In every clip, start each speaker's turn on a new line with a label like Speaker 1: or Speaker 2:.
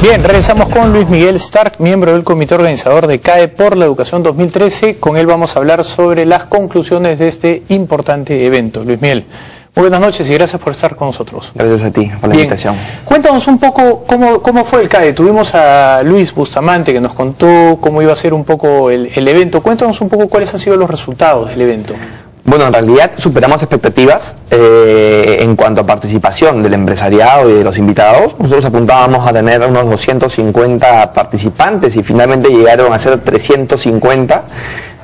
Speaker 1: Bien, regresamos con Luis Miguel Stark, miembro del comité organizador de CAE por la Educación 2013. Con él vamos a hablar sobre las conclusiones de este importante evento. Luis Miguel, muy buenas noches y gracias por estar con nosotros.
Speaker 2: Gracias a ti por la invitación.
Speaker 1: Cuéntanos un poco cómo fue el CAE. Tuvimos a Luis Bustamante que nos contó cómo iba a ser un poco el evento. Cuéntanos un poco cuáles han sido los resultados del evento.
Speaker 2: Bueno, en realidad superamos expectativas en cuanto a participación del empresariado y de los invitados. Nosotros apuntábamos a tener unos 250 participantes y finalmente llegaron a ser 350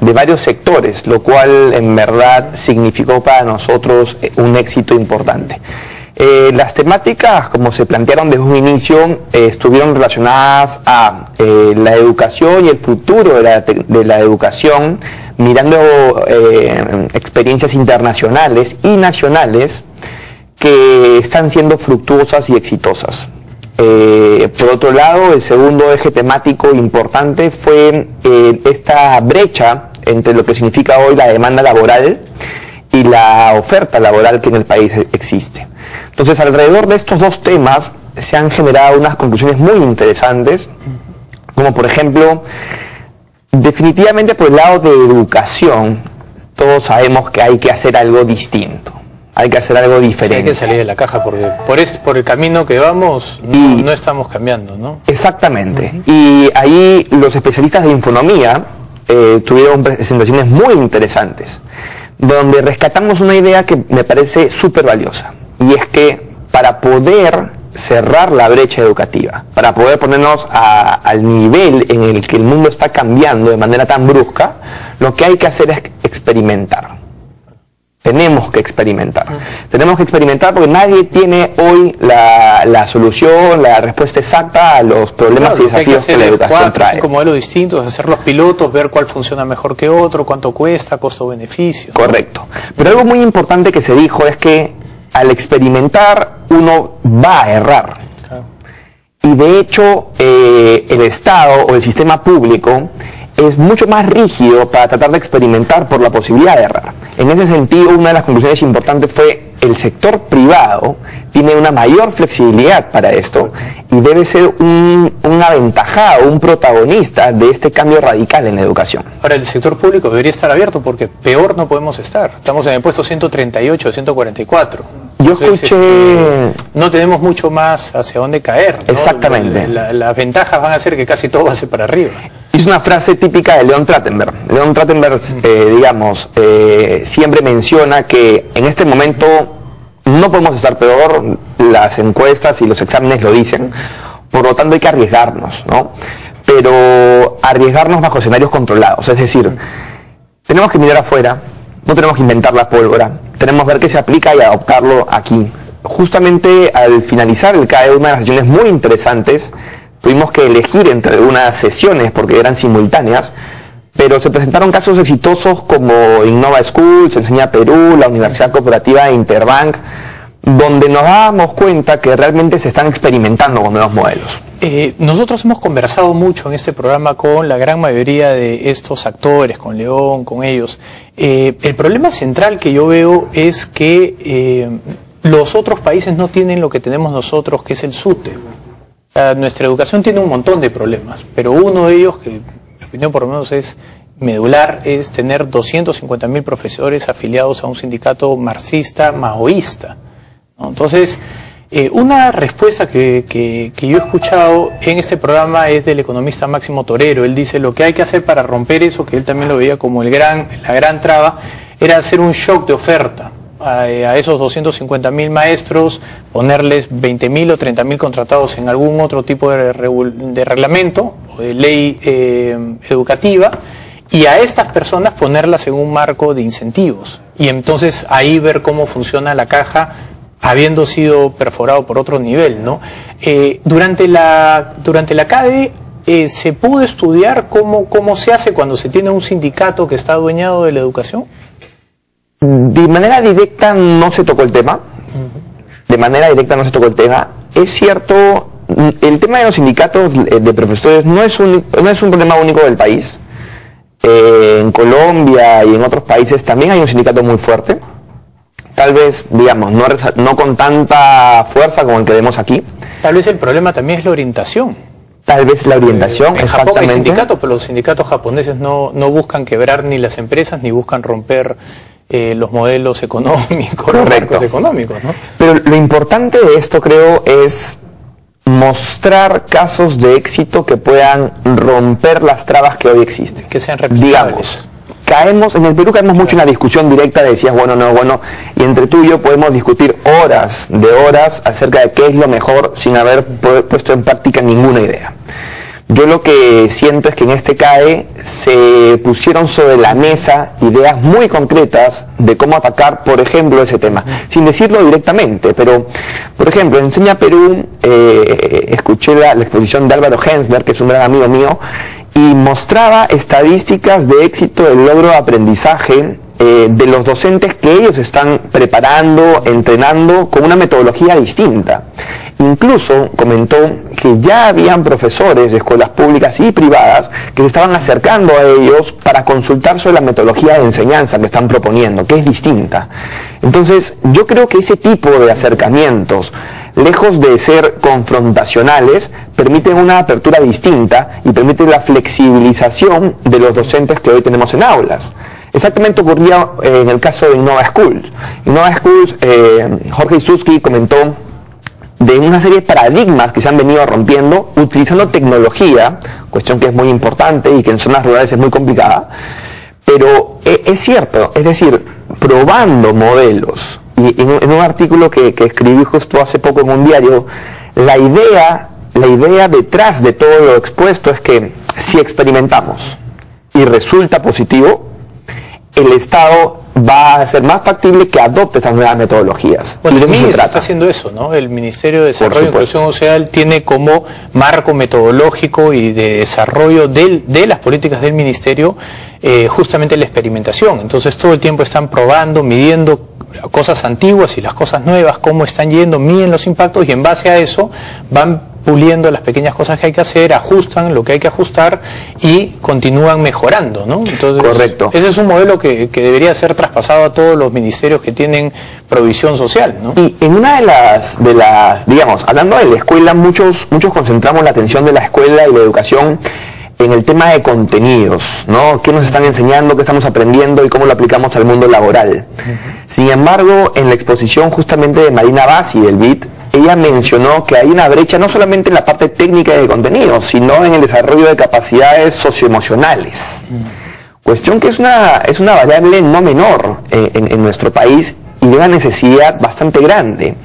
Speaker 2: de varios sectores, lo cual en verdad significó para nosotros un éxito importante. Las temáticas, como se plantearon desde un inicio, estuvieron relacionadas a la educación y el futuro de la educación, mirando experiencias internacionales y nacionales que están siendo fructuosas y exitosas. Por otro lado, el segundo eje temático importante fue esta brecha entre lo que significa hoy la demanda laboral y la oferta laboral que en el país existe. Entonces, alrededor de estos dos temas se han generado unas conclusiones muy interesantes, como por ejemplo, definitivamente por el lado de educación, todos sabemos que hay que hacer algo distinto, hay que hacer algo diferente.
Speaker 1: Sí, hay que salir de la caja porque por el camino que vamos no estamos cambiando, ¿no?
Speaker 2: Exactamente. Y ahí los especialistas de Infonomía tuvieron presentaciones muy interesantes, donde rescatamos una idea que me parece súper valiosa, y es que para poder cerrar la brecha educativa, para poder ponernos al nivel en el que el mundo está cambiando de manera tan brusca, lo que hay que hacer es experimentar. Tenemos que experimentar. Tenemos que experimentar porque nadie tiene hoy la solución, la respuesta exacta a los problemas y desafíos que la educación trae.
Speaker 1: 5 modelos distintos, hacer los pilotos, ver cuál funciona mejor que otro, cuánto cuesta, costo-beneficio, ¿no? Correcto.
Speaker 2: Pero algo muy importante que se dijo es que al experimentar uno va a errar. Claro. Y de hecho el Estado o el sistema público es mucho más rígido para tratar de experimentar por la posibilidad de errar. En ese sentido, una de las conclusiones importantes fue el sector privado tiene una mayor flexibilidad para esto y debe ser un aventajado, un protagonista de este cambio radical en la educación.
Speaker 1: Ahora, el sector público debería estar abierto porque peor no podemos estar. Estamos en el puesto 138 de 144.
Speaker 2: Yo escuché...
Speaker 1: no tenemos mucho más hacia dónde caer, ¿no?
Speaker 2: Exactamente.
Speaker 1: Las ventajas van a ser que casi todo va a ser para arriba.
Speaker 2: Es una frase típica de Leon Trachtenberg. Leon Trachtenberg, siempre menciona que en este momento no podemos estar peor, las encuestas y los exámenes lo dicen, por lo tanto hay que arriesgarnos, ¿no? Pero arriesgarnos bajo escenarios controlados, es decir, tenemos que mirar afuera, no tenemos que inventar la pólvora, tenemos que ver qué se aplica y adoptarlo aquí. Justamente al finalizar el CAE, una de las sesiones muy interesantes, tuvimos que elegir entre algunas sesiones porque eran simultáneas, pero se presentaron casos exitosos como Innova Schools, Enseña Perú, la Universidad Cooperativa Interbank, donde nos dábamos cuenta que realmente se están experimentando con nuevos modelos.
Speaker 1: Nosotros hemos conversado mucho en este programa con la gran mayoría de estos actores, con León, con ellos. El problema central que yo veo es que los otros países no tienen lo que tenemos nosotros, que es el SUTE. Nuestra educación tiene un montón de problemas, pero uno de ellos, que en mi opinión por lo menos es medular, es tener 250.000 profesores afiliados a un sindicato marxista maoísta, ¿no? Entonces, una respuesta que yo he escuchado en este programa es del economista Máximo Torero. Él dice, lo que hay que hacer para romper eso, que él también lo veía como la gran traba, era hacer un shock de oferta a esos 250.000 maestros, ponerles 20.000 o 30.000 contratados en algún otro tipo de reglamento o de ley educativa, y a estas personas ponerlas en un marco de incentivos, y entonces ahí ver cómo funciona la caja habiendo sido perforado por otro nivel, ¿no? Durante la CADE ¿se pudo estudiar cómo se hace cuando se tiene un sindicato que está adueñado de la educación?
Speaker 2: De manera directa no se tocó el tema. De manera directa no se tocó el tema. Es cierto, el tema de los sindicatos de profesores no es un problema único del país. En Colombia y en otros países también hay un sindicato muy fuerte, tal vez, digamos, no con tanta fuerza como el que vemos aquí.
Speaker 1: Tal vez el problema también es la orientación.
Speaker 2: Tal vez la orientación,
Speaker 1: en Japón hay sindicatos, pero los sindicatos japoneses no buscan quebrar ni las empresas, ni buscan romper los modelos económicos, los marcos económicos, ¿no?
Speaker 2: Pero lo importante de esto, creo, es mostrar casos de éxito que puedan romper las trabas que hoy existen.
Speaker 1: Que sean replicables.
Speaker 2: Digamos, en el Perú caemos mucho en la discusión directa de si es bueno o no es bueno, y entre tú y yo podemos discutir horas de horas acerca de qué es lo mejor sin haber puesto en práctica ninguna idea. Yo lo que siento es que en este CAE se pusieron sobre la mesa ideas muy concretas de cómo atacar, por ejemplo, ese tema, sin decirlo directamente, pero, por ejemplo, en Enseña Perú escuché la exposición de Álvaro Hensler, que es un gran amigo mío, y mostraba estadísticas de éxito del logro de aprendizaje de los docentes que ellos están preparando, entrenando con una metodología distinta. Incluso comentó que ya habían profesores de escuelas públicas y privadas que se estaban acercando a ellos para consultar sobre la metodología de enseñanza que están proponiendo, que es distinta. Entonces, yo creo que ese tipo de acercamientos, lejos de ser confrontacionales, permiten una apertura distinta y permiten la flexibilización de los docentes que hoy tenemos en aulas. Exactamente ocurría en el caso de Innova Schools. Innova Schools, Jorge Isuski comentó de una serie de paradigmas que se han venido rompiendo utilizando tecnología, cuestión que es muy importante y que en zonas rurales es muy complicada, pero es cierto, es decir, probando modelos. Y en un artículo que escribí justo hace poco en un diario, la idea detrás de todo lo expuesto es que si experimentamos y resulta positivo, el Estado va a ser más factible que adopte esas nuevas metodologías.
Speaker 1: Bueno, el MIDES está haciendo eso, ¿no? El Ministerio de Desarrollo e Inclusión Social tiene como marco metodológico y de desarrollo de las políticas del Ministerio justamente la experimentación. Entonces todo el tiempo están probando, midiendo cosas antiguas y las cosas nuevas, cómo están yendo, miden los impactos y en base a eso van puliendo las pequeñas cosas que hay que hacer, ajustan lo que hay que ajustar y continúan mejorando, ¿no? Entonces,
Speaker 2: correcto.
Speaker 1: Ese es un modelo que debería ser traspasado a todos los ministerios que tienen provisión social, ¿no?
Speaker 2: Y en una de las digamos, hablando de la escuela, muchos concentramos la atención de la escuela y la educación en el tema de contenidos, ¿no? ¿Qué nos están enseñando, qué estamos aprendiendo y cómo lo aplicamos al mundo laboral? Sin embargo, en la exposición justamente de Marina Bassi del BIT, ella mencionó que hay una brecha no solamente en la parte técnica de contenidos, sino en el desarrollo de capacidades socioemocionales. Cuestión que es una variable no menor en nuestro país y de una necesidad bastante grande.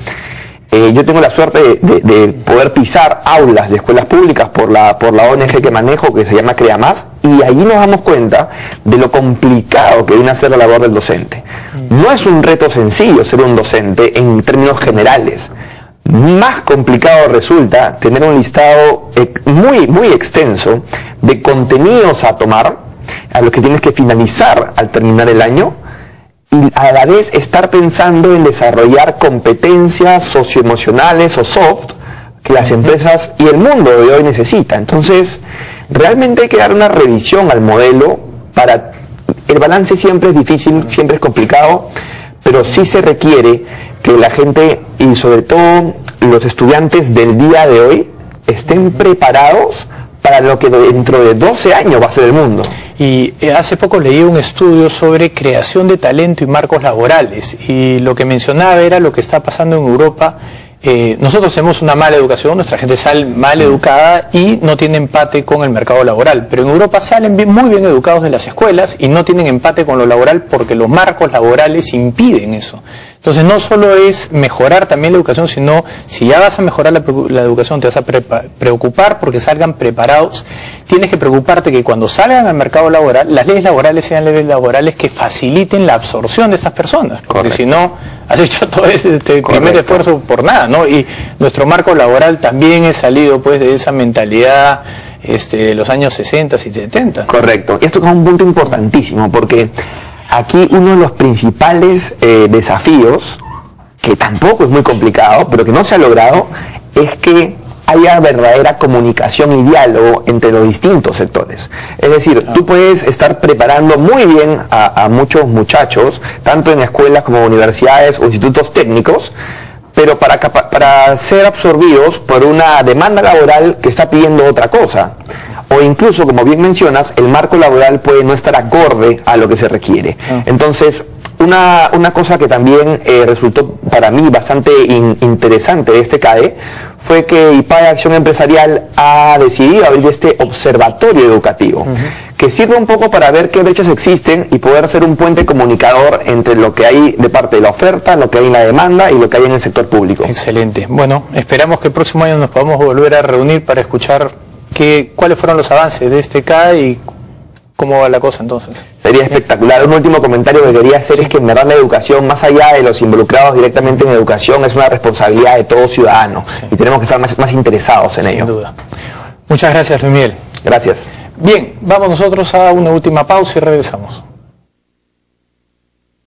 Speaker 2: Yo tengo la suerte de poder pisar aulas de escuelas públicas por la ONG que manejo, que se llama Crea Más, y allí nos damos cuenta de lo complicado que viene a ser la labor del docente. No es un reto sencillo ser un docente en términos generales. Más complicado resulta tener un listado muy extenso de contenidos a tomar, a los que tienes que finalizar al terminar el año, y a la vez estar pensando en desarrollar competencias socioemocionales o soft que las empresas y el mundo de hoy necesita. Entonces, realmente hay que dar una revisión al modelo. El balance siempre es difícil, siempre es complicado, pero sí se requiere que la gente y sobre todo los estudiantes del día de hoy estén preparados para lo que dentro de 12 años va a ser el mundo.
Speaker 1: Y hace poco leí un estudio sobre creación de talento y marcos laborales, y lo que mencionaba era lo que está pasando en Europa. Nosotros tenemos una mala educación, nuestra gente sale mal educada y no tiene empate con el mercado laboral, pero en Europa salen muy bien educados de las escuelas y no tienen empate con lo laboral porque los marcos laborales impiden eso. Entonces no solo es mejorar también la educación, sino si ya vas a mejorar la educación, te vas a preocupar porque salgan preparados, tienes que preocuparte que cuando salgan al mercado laboral, las leyes laborales sean leyes laborales que faciliten la absorción de estas personas, porque si no, has hecho todo este primer esfuerzo por nada, ¿no? Y nuestro marco laboral también es salido pues de esa mentalidad de los años 60 y 70.
Speaker 2: Correcto, y esto es un punto importantísimo, porque aquí uno de los principales desafíos, que tampoco es muy complicado, pero que no se ha logrado, es que haya verdadera comunicación y diálogo entre los distintos sectores. Es decir, tú puedes estar preparando muy bien a muchos muchachos, tanto en escuelas como universidades o institutos técnicos, pero para ser absorbidos por una demanda laboral que está pidiendo otra cosa. O incluso, como bien mencionas, el marco laboral puede no estar acorde a lo que se requiere. Entonces, una cosa que también resultó para mí bastante interesante de este CADE fue que IPADE Acción Empresarial ha decidido abrir este observatorio educativo, que sirve un poco para ver qué brechas existen y poder ser un puente comunicador entre lo que hay de parte de la oferta, lo que hay en la demanda y lo que hay en el sector público.
Speaker 1: Excelente. Bueno, esperamos que el próximo año nos podamos volver a reunir para escuchar cuáles fueron los avances de este CADE y cómo va la cosa entonces.
Speaker 2: Sería espectacular. Un último comentario que quería hacer es que en verdad la educación, más allá de los involucrados directamente en educación, es una responsabilidad de todo ciudadano y tenemos que estar más interesados en ello.
Speaker 1: Sin duda. Muchas gracias, Luis Miguel.
Speaker 2: Gracias.
Speaker 1: Bien, vamos nosotros a una última pausa y regresamos.